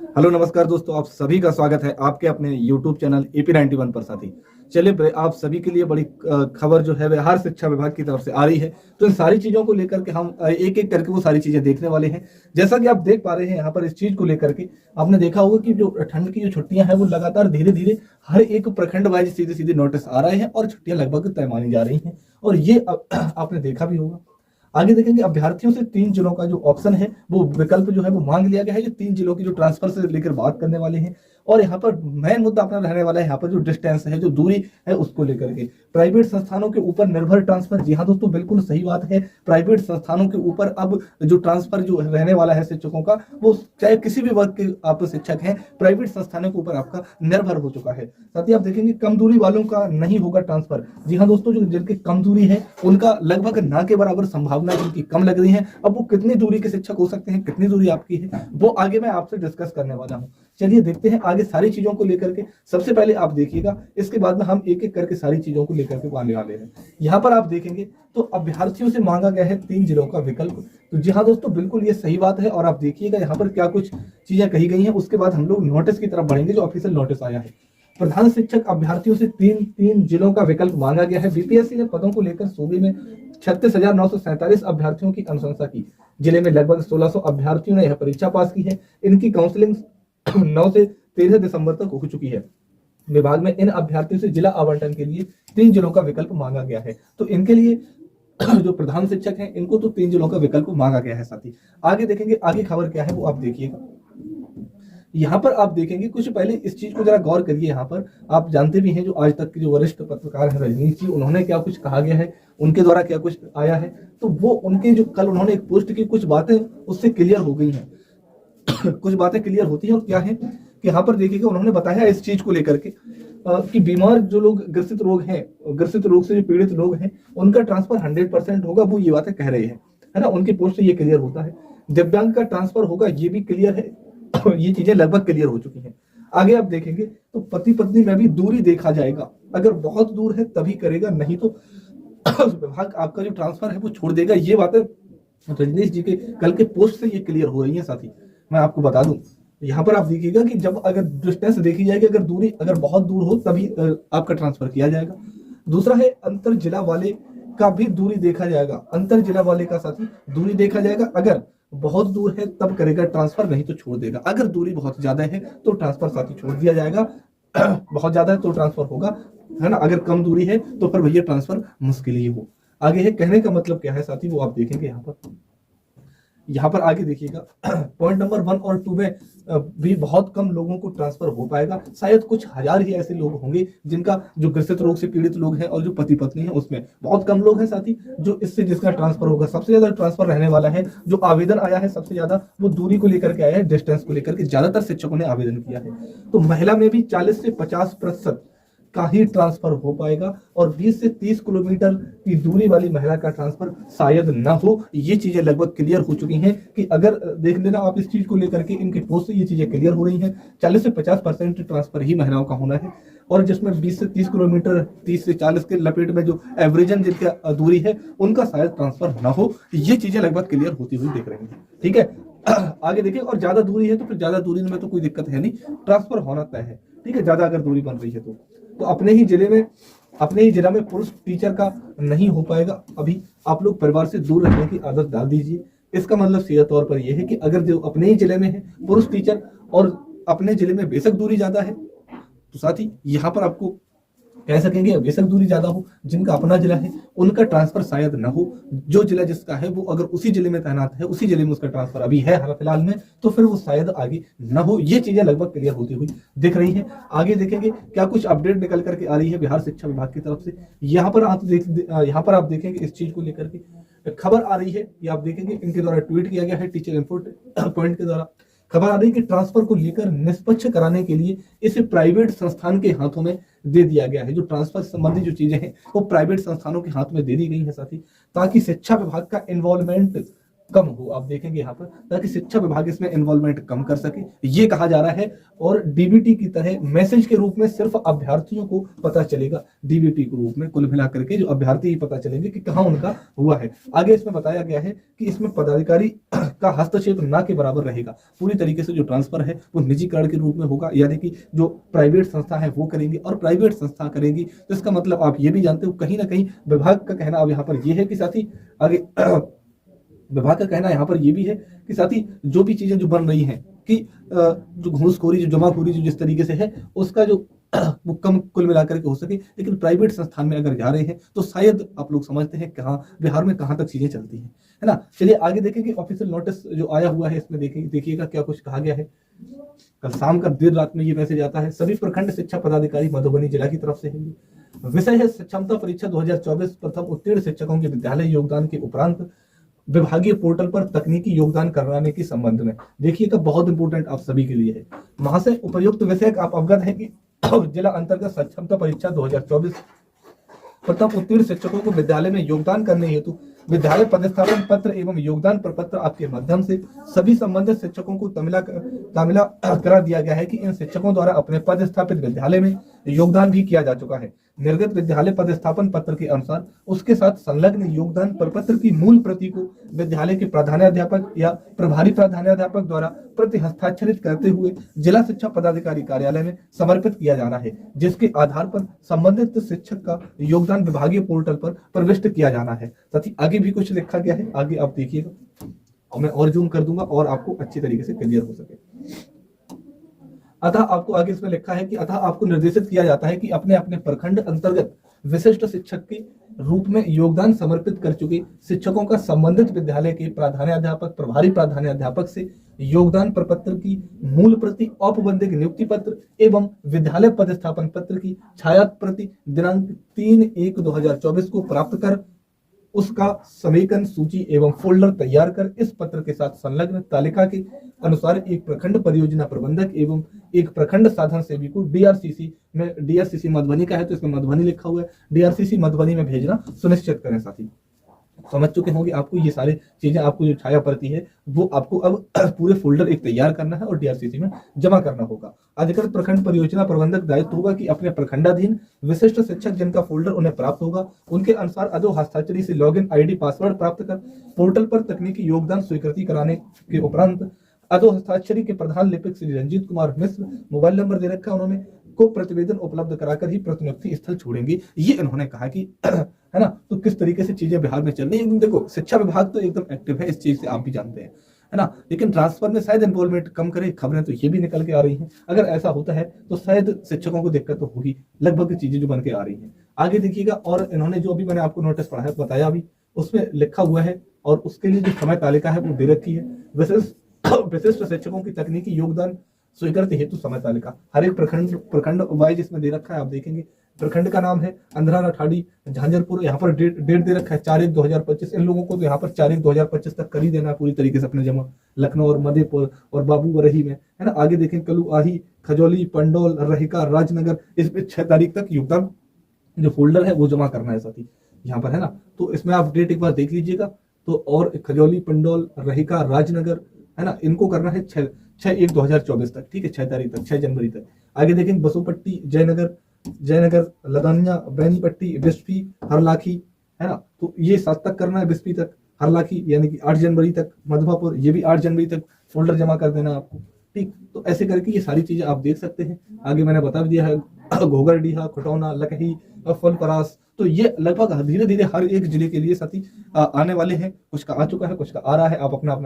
Hello नमस्कार दोस्तों, आप सभी का स्वागत है आपके अपने यूट्यूब चैनल AP91 पर साथी। चलिए आप सभी के लिए बड़ी खबर जो है बिहार शिक्षा विभाग की तरफ से आ रही है। तो इन सारी चीजों को लेकर के हम एक एक करके वो सारी चीजें देखने वाले हैं। जैसा कि आप देख पा रहे हैं यहाँ पर इस चीज को लेकर के आपने देखा होगा कि जो ठंड की जो छुट्टियां हैं वो लगातार धीरे धीरे हर एक प्रखंड वाइज सीधे सीधे नोटिस आ रहे हैं और छुट्टियां लगभग तय मानी जा रही हैं। और ये आपने देखा भी होगा। आगे देखेंगे अभ्यर्थियों से 3 जिलों का जो ऑप्शन है वो विकल्प जो है वो मांग लिया गया है। जो 3 जिलों की जो ट्रांसफर से लेकर बात करने वाले हैं। और यहाँ पर मेन मुद्दा अपना रहने वाला है यहाँ पर जो डिस्टेंस है, जो दूरी है, उसको लेकर के प्राइवेट संस्थानों के ऊपर निर्भर ट्रांसफर। जी हाँ दोस्तों, बिल्कुल सही बात है। प्राइवेट संस्थानों के ऊपर अब जो ट्रांसफर जो रहने वाला है शिक्षकों का, वो चाहे किसी भी वर्ग के आप शिक्षक हैं, प्राइवेट संस्थानों के ऊपर आपका निर्भर हो चुका है। साथ ही आप देखेंगे कम दूरी वालों का नहीं होगा ट्रांसफर। जी हाँ दोस्तों, जो जिनकी कम दूरी है उनका लगभग ना के बराबर संभावना जिनकी कम लग रही है। अब वो कितनी दूरी के शिक्षक हो सकते हैं, कितनी दूरी आपकी है, वो आगे मैं आपसे डिस्कस करने वाला हूँ। चलिए देखते हैं आगे सारी चीजों को लेकर के। सबसे पहले आप देखिएगा, इसके बाद में हम एक एक करके सारी चीजों को लेकर के आने वाले हैं। यहाँ पर आप देखेंगे तो अभ्यर्थियों से मांगा गया है 3 जिलों का विकल्प। तो जी हाँ दोस्तों, बिल्कुल ये सही बात है। और आप देखिएगा यहाँ पर क्या कुछ चीजें कही गई हैं। उसके बाद हम लोग नोटिस की तरफ बढ़ेंगे, जो ऑफिशियल नोटिस आया है। प्रधान शिक्षक अभ्यर्थियों से 3 जिलों का विकल्प मांगा गया है। बीपीएससी ने पदों को लेकर सूबे में 36,947 अभ्यर्थियों की अनुशंसा की। जिले में लगभग 1600 अभ्यर्थियों ने यह परीक्षा पास की है। इनकी काउंसलिंग 9 से 13 दिसंबर तक हो चुकी है। विभाग में इन अभ्यर्थियों से जिला आवंटन के लिए 3 जिलों का विकल्प मांगा गया है। तो इनके लिए जो प्रधान शिक्षक हैं इनको तो 3 जिलों का विकल्प मांगा गया है। साथी आगे देखेंगे, आगे खबर क्या है वो आप देखिएगा। यहाँ पर आप देखेंगे कुछ पहले इस चीज को जरा गौर करिए। यहाँ पर आप जानते भी हैं जो आज तक के जो वरिष्ठ पत्रकार हैं रजनीश जी, उन्होंने क्या कुछ कहा गया है, उनके द्वारा क्या कुछ आया है। तो वो उनके जो कल उन्होंने एक पोस्ट की कुछ बातें उससे क्लियर हो गई हैं। कुछ बातें क्लियर होती हैं और क्या है कि यहाँ पर देखिएगा उन्होंने बताया इस चीज को लेकर के कि बीमार जो लोग ग्रसित रोग हैं, ग्रसित रोग से जो पीड़ित लोग हैं, उनका ट्रांसफर 100% होगा। वो ये बातें कह रहे हैं, है ना। उनकी पोस्ट से ये क्लियर होता है। दिव्यांग का ट्रांसफर होगा, ये भी क्लियर है। ये चीजें लगभग क्लियर हो चुकी हैं। आगे आप देखेंगे तो पति पत्नी में भी दूरी देखा जाएगा। अगर बहुत दूर है तभी करेगा, नहीं तो विभाग आपका जो ट्रांसफर है वो छोड़ देगा। ये बातें रजनीश जी के कल के पोस्ट से ये क्लियर हो रही है। साथी मैं आपको बता दूं, यहाँ पर आप देखिएगा कि जब अगर डिस्टेंस देखी जाएगी, अगर दूरी अगर बहुत दूर हो तभी आपका ट्रांसफर किया जाएगा। दूसरा है अंतर जिला वाले का भी दूरी देखा जाएगा। अंतर जिला वाले का साथी दूरी देखा जाएगा। अगर बहुत दूर है तब करेगा ट्रांसफर, नहीं तो छोड़ देगा। अगर दूरी बहुत ज्यादा है तो ट्रांसफर साथी छोड़ दिया जाएगा। बहुत ज्यादा है तो ट्रांसफर होगा, है ना। अगर कम दूरी है तो फिर भैया ट्रांसफर मुश्किल ही हो। आगे है, कहने का मतलब क्या है साथी वो आप देखेंगे। यहाँ पर आगे देखिएगा पॉइंट नंबर 1 और 2 में भी बहुत कम लोगों को ट्रांसफर हो पाएगा। शायद कुछ हजार ही ऐसे लोग होंगे जिनका जो ग्रसित रोग से पीड़ित लोग हैं और जो पति पत्नी है उसमें बहुत कम लोग हैं साथी जो इससे जिसका ट्रांसफर होगा। सबसे ज्यादा ट्रांसफर रहने वाला है, जो आवेदन आया है सबसे ज्यादा वो दूरी को लेकर के आया है, डिस्टेंस को लेकर के ज्यादातर शिक्षकों ने आवेदन किया है। तो महिला में भी 40 से 50% का ही ट्रांसफर हो पाएगा और 20 से 30 किलोमीटर की दूरी वाली महिला का ट्रांसफर शायद ना हो। ये चीजें लगभग क्लियर हो चुकी हैं कि अगर देख लेना आप इस चीज को लेकर के, इनके पोस्ट से ये चीजें क्लियर हो रही हैं। 40 से 50% ट्रांसफर ही महिलाओं का होना है और जिसमें 20 से 30 किलोमीटर, 30 से 40 के लपेट में जो एवरेजन जिनकी दूरी है उनका शायद ट्रांसफर ना हो। ये चीजें लगभग क्लियर होती हुई दिख रही हैं। ठीक है, आगे देखिए। और ज्यादा दूरी है तो फिर ज्यादा दूरी में तो कोई दिक्कत है नहीं, ट्रांसफर होना तय है। ठीक है, ज्यादा अगर दूरी बन रही है तो अपने ही जिला में पुरुष टीचर का नहीं हो पाएगा। अभी आप लोग परिवार से दूर रहने की आदत डाल दीजिए। इसका मतलब सीधा तौर पर यह है कि अगर जो अपने ही जिले में है पुरुष टीचर और अपने जिले में बेशक दूरी ज्यादा है तो साथ ही यहाँ पर आपको कह सकेंगे बेशक दूरी ज्यादा हो, जिनका अपना जिला है उनका ट्रांसफर शायद न हो। जो जिला जिसका है वो अगर उसी जिले में तैनात है, उसी जिले में उसका ट्रांसफर अभी है हाल फिलहाल में, तो फिर वो शायद आगे न हो। ये चीजें लगभग क्लियर होती हुई दिख रही हैं। आगे देखेंगे क्या कुछ अपडेट निकल करके आ रही है बिहार शिक्षा विभाग की तरफ से। यहाँ पर आप देखेंगे इस चीज को लेकर के खबर आ रही है। ये आप देखेंगे इनके द्वारा ट्वीट किया गया है, टीचर इन्फो पॉइंट के द्वारा खबर आ रही है कि ट्रांसफर को लेकर निष्पक्ष कराने के लिए इसे प्राइवेट संस्थान के हाथों में दे दिया गया है। जो ट्रांसफर संबंधी जो चीजें हैं वो प्राइवेट संस्थानों के हाथ में दे दी गई है साथी, ताकि शिक्षा विभाग का इन्वॉल्वमेंट कम हो, आप देखेंगे यहाँ पर, ताकि शिक्षा विभाग इसमें इन्वॉल्वमेंट कम कर सके, ये कहा जा रहा है। और डीबीटी की तरह मैसेज के रूप में सिर्फ अभ्यर्थियों को पता चलेगा, डीबीटी के रूप में कुल मिलाकर के जो अभ्यर्थी ही पता चलेंगे कि कहाँ उनका हुआ है। आगे इसमें बताया गया है कि इसमें पदाधिकारी का हस्तक्षेप ना के बराबर रहेगा, पूरी तरीके से जो ट्रांसफर है वो निजीकरण के रूप में होगा, यानी कि जो प्राइवेट संस्था है वो करेंगी और प्राइवेट संस्था करेंगी। तो इसका मतलब आप ये भी जानते हो, कहीं ना कहीं विभाग का कहना अब यहाँ पर ये है कि साथ ही आगे विभाग का कहना यहाँ पर यह भी है कि साथ ही जो भी चीजें जो बन रही हैं कि जो घूसखोरी, जो जमाखोरी जो जिस तरीके से है, उसका जो वो कम कुल मिलाकर के हो सके। लेकिन प्राइवेट संस्थान में अगर जा रहे हैं तो शायद आप लोग समझते हैं कहाँ बिहार में कहाँ तक चीजें चलती हैं, है ना। चलिए आगे देखेंगे, ऑफिशियल नोटिस जो आया हुआ है इसमें देखिएगा क्या कुछ कहा गया है। कल शाम का देर रात में ये मैसेज आता है, सभी प्रखंड शिक्षा पदाधिकारी मधुबनी जिला की तरफ से है। विषय है क्षमता परीक्षा 2024, प्रथम उत्तीर्ण शिक्षकों के विद्यालय योगदान के उपरांत विभागीय पोर्टल पर तकनीकी योगदान कराने के संबंध में। देखिएगा बहुत इंपोर्टेंट आप सभी के लिए है। महाशय, उपर्युक्त विषय आप अवगत है कि जिला अंतर्गत सक्षमता परीक्षा 2024 प्रथम उत्तीर्ण शिक्षकों को विद्यालय में योगदान करने हेतु विद्यालय पदस्थापन पत्र एवं योगदान प्रपत्र आपके माध्यम से सभी संबंधित शिक्षकों को तामिला करा दिया गया है कि इन शिक्षकों द्वारा अपने पदस्थापित विद्यालय में योगदान भी किया जा चुका है। निर्गत विद्यालय पदस्थापन पत्र के अनुसार उसके साथ संलग्न योगदान प्रपत्र की मूल प्रति को विद्यालय के प्रधानाध्यापक या प्रभारी प्रधानाध्यापक द्वारा प्रति हस्ताक्षरित करते हुए जिला शिक्षा पदाधिकारी कार्यालय में समर्पित किया जाना है, जिसके आधार पर संबंधित शिक्षक का योगदान विभागीय पोर्टल पर प्रविष्ट किया जाना है। साथ ही आगे भी कुछ लिखा गया है, आगे आप देखिएगा और मैं और जूम कर दूंगा और आपको अच्छी तरीके से क्लियर हो सके। अतः आपको आगे इसमें लिखा है कि अतः आपको निर्देशित किया जाता है कि अपने अपने प्रखंड अंतर्गत विशिष्ट शिक्षक के रूप में योगदान समर्पित कर चुके शिक्षकों का संबंधित विद्यालय के प्रधानाध्यापक, प्रभारी प्रधानाध्यापक से योगदान प्रपत्र की मूल प्रति, औपबंधिक नियुक्ति पत्र एवं विद्यालय पदस्थापन पत्र की छायात प्रति दिनांक 3/1/2024 को प्राप्त कर उसका समेकन, सूची एवं फोल्डर तैयार कर इस पत्र के साथ संलग्न तालिका के अनुसार एक प्रखंड परियोजना प्रबंधक एवं एक प्रखंड साधन सेवी को डीआरसीसी में, डीआरसीसी मधुबनी का है तो इसमें मधुबनी लिखा हुआ है, डीआरसीसी मधुबनी में भेजना सुनिश्चित करें। साथी समझ चुके होंगे आपको ये सारी चीजें, आपको जो छाया पड़ती है वो आपको अब पूरे फोल्डर एक तैयार करना है और डीआरसीसी में जमा करना होगा। अधिकृत प्रखंड परियोजना प्रबंधक दायित्व होगा कि अपने प्रखंडाधीन विशिष्ट शिक्षक जिनका फोल्डर उन्हें प्राप्त होगा उनके अनुसार अधो हस्ताक्षरी से लॉगिन आईडी पासवर्ड प्राप्त कर पोर्टल पर तकनीकी योगदान स्वीकृति कराने के उपरांत अधो हस्ताक्षरी के प्रधान लिपिक श्री रंजीत कुमार मिश्र, मोबाइल नंबर दे रखा है उन्होंने, को प्रतिवेदन उपलब्ध कराकर ही प्रतिनियुक्ति स्थल छोड़ेंगे। ये इन्होंने कहा कि है ना। तो किस तरीके से चीजें बिहार में चल रही है, देखो शिक्षा विभाग तो एकदम एक्टिव है इस चीज से, आप भी जानते हैं, है ना। लेकिन ट्रांसफर में शायद इन्वॉल्वमेंट कम करे, खबरें तो ये भी निकल के आ रही हैं। अगर ऐसा होता है तो शायद शिक्षकों को दिक्कत तो होगी, लगभग चीजें जो बन के आ रही हैं। आगे देखिएगा, और इन्होंने जो अभी मैंने आपको नोटिस पढ़ा है बताया अभी, उसमें लिखा हुआ है और उसके लिए जो समय तालिका है वो दे रखी है। विशिष्ट शिक्षकों की तकनीकी योगदान स्वीकृति हेतु समय तालिका हर एक प्रखंड वाइज इसमें दे रखा है। आप देखेंगे प्रखंड का नाम है अंधरा, अठाड़ी, झांझरपुर, यहाँ पर डेट दे रखा है 4/1/2025। इन लोगों को तो यहाँ पर 4/1/2025 तक कर ही देना पूरी तरीके से अपने जमा, लखनऊ और मधेपुर और बाबूवरही में, है ना। आगे देखें कलू, आही, खजौली, पंडौल, रहिका, राजनगर, इसमें 6 तारीख तक योगदान जो फोल्डर है वो जमा करना है साथी यहाँ पर, है ना। तो इसमें आप डेट एक बार देख लीजिएगा। तो और खजौली, पंडौल, रहिका, राजनगर, है ना, इनको करना है 6/1/2024 तक, ठीक है, 6 तारीख तक, 6 जनवरी तक। आगे देखेंगे बसोपट्टी, जयनगर, लदानिया, बैनीपट्टी, बिस्फी, हरलाखी, है ना। तो ये 7 तक करना है, बिस्फी तक, हरलाखी यानी कि 8 जनवरी तक, मधुबापुर ये भी 8 जनवरी तक फोल्डर जमा कर देना आपको, ठीक। तो ऐसे करके ये सारी चीजें आप देख सकते हैं। आगे मैंने बता दिया है घोगरडीहा, खुटौना, लकही और फलपरास। तो ये लगभग धीरे धीरे हर एक जिले के लिए साथी आने वाले हैं, कुछ का आ चुका है, कुछ का आ रहा है। आप अपना